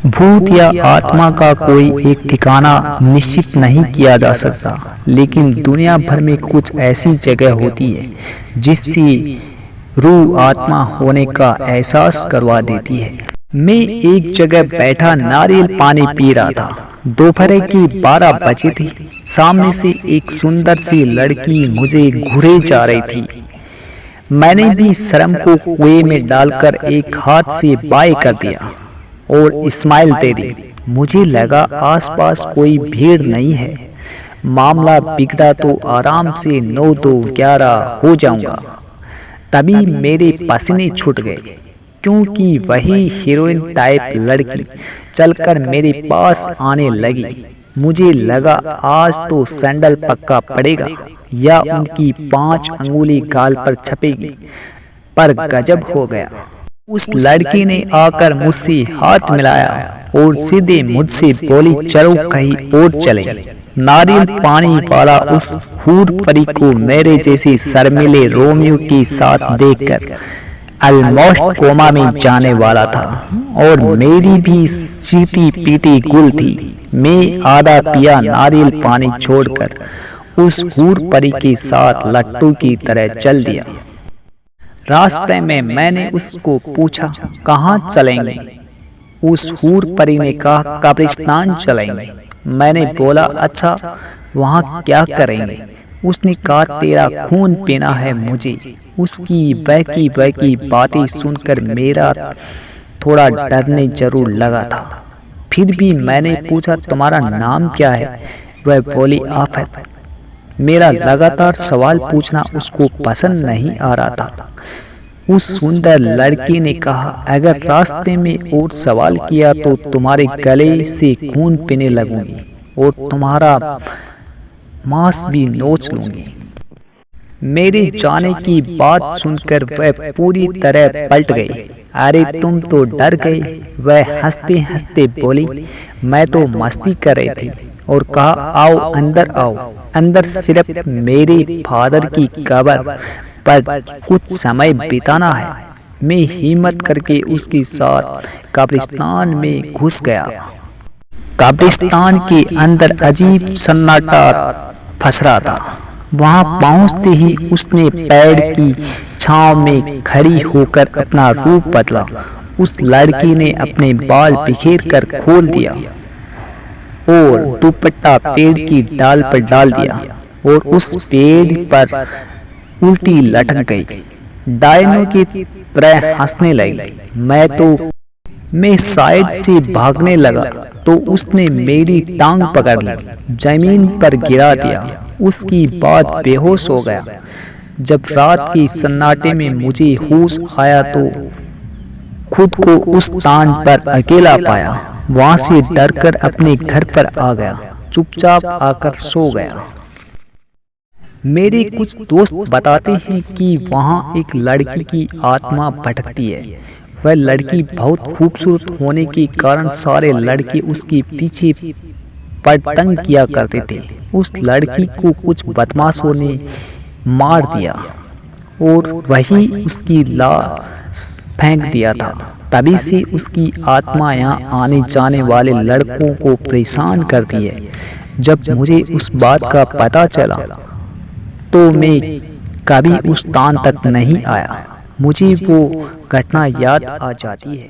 भूत या आत्मा का कोई एक ठिकाना निश्चित नहीं किया जा सकता, लेकिन दुनिया भर में कुछ ऐसी जगह होती है जिससे रूह आत्मा होने का एहसास करवा देती है। मैं एक जगह बैठा नारियल पानी पी रहा था। दोपहर की 12 बजे थी। सामने से एक सुंदर सी लड़की मुझे घूरे जा रही थी। मैंने भी शर्म को कुएं में डालकर एक हाथ से बाय कर दिया और स्माइल दे दी। मुझे लगा आसपास कोई भीड़ नहीं है, मामला बिगड़ा तो आराम से 9 तो 11 हो जाऊंगा। तभी मेरे पसीने छूट गए, क्योंकि वही हीरोइन टाइप लड़की चलकर मेरे पास आने लगी। मुझे लगा आज तो सैंडल पक्का पड़ेगा या उनकी 5 अंगुली गाल पर छपेगी, पर गजब हो गया। उस लड़की ने आकर मुझसे हाथ मिलाया और सीधे मुझसे बोली, चलो कहीं और चले। नारियल पानी वाला उस हूर परी को मेरे जैसे शर्मीले रोमियो के साथ देखकर ऑलमोस्ट कोमा में जाने वाला था, और मेरी भी सीटी पीटी गुल थी। मैं आधा पिया नारियल पानी छोड़कर उस हूर परी के साथ लट्टू की तरह चल दिया। रास्ते में मैंने उसको पूछा, कहाँ चलेंगे? उस हूर परी ने कहा, कब्रिस्तान चलेंगे। मैंने बोला, अच्छा वहाँ क्या करेंगे? उसने कहा, तेरा खून पीना है मुझे। उसकी बहकी बहकी बातें सुनकर मेरा थोड़ा डरने जरूर लगा था। फिर भी मैंने पूछा, तुम्हारा नाम क्या है? वह बोली, आफत। मेरा लगातार सवाल पूछना उसको पसंद नहीं आ रहा था। उस सुंदर लड़की ने कहा, अगर रास्ते में और सवाल किया तो तुम्हारे गले से खून पीने लगूंगी और तुम्हारा मांस भी नोच लूंगी। मेरे जाने की बात सुनकर वह पूरी तरह पलट गई। अरे तुम तो डर गए। वह हंसते हंसते बोली, मैं तो मस्ती कर रही थी। और कहा, आओ अंदर आओ। अंदर सिर्फ मेरे फादर की कब्र पर कुछ समय बिताना है। मैं हिम्मत करके उसके साथ कब्रिस्तान में घुस गया। कब्रिस्तान के अंदर अजीब सन्नाटा फंस रहा था। वहां पहुंचते ही उसने पेड़ की छांव में खड़ी होकर अपना रूप बदला। उस लड़की ने अपने बाल बिखेर कर खोल दिया और दुपट्टा पेड़ की डाल पर डाल दिया और उस पेड़ पर उल्टी लटक गई। डायनो की तरह हंसने लगी। मैं साइड से भागने लगा तो उसने मेरी टांग पकड़ ली, जमीन पर गिरा दिया। उसकी बाद बेहोश हो गया। जब रात के सन्नाटे में मुझे होश आया तो खुद को उस तान पर अकेला पाया। वहां से डरकर अपने घर पर आ गया, चुपचाप आकर सो गया। मेरे कुछ दोस्त बताते हैं कि वहां एक लड़की की आत्मा भटकती है। वह लड़की बहुत खूबसूरत होने के कारण सारे लड़के उसके पीछे पतंग किया करते थे। उस लड़की को कुछ बदमाशों ने मार दिया और वही उसकी लाश फेंक दिया था। तभी से उसकी आत्मा यहाँ आने जाने वाले लड़कों को परेशान करती है। जब मुझे उस बात का पता चला तो मैं कभी उस स्थान तक नहीं आया। मुझे वो घटना याद आ जाती है।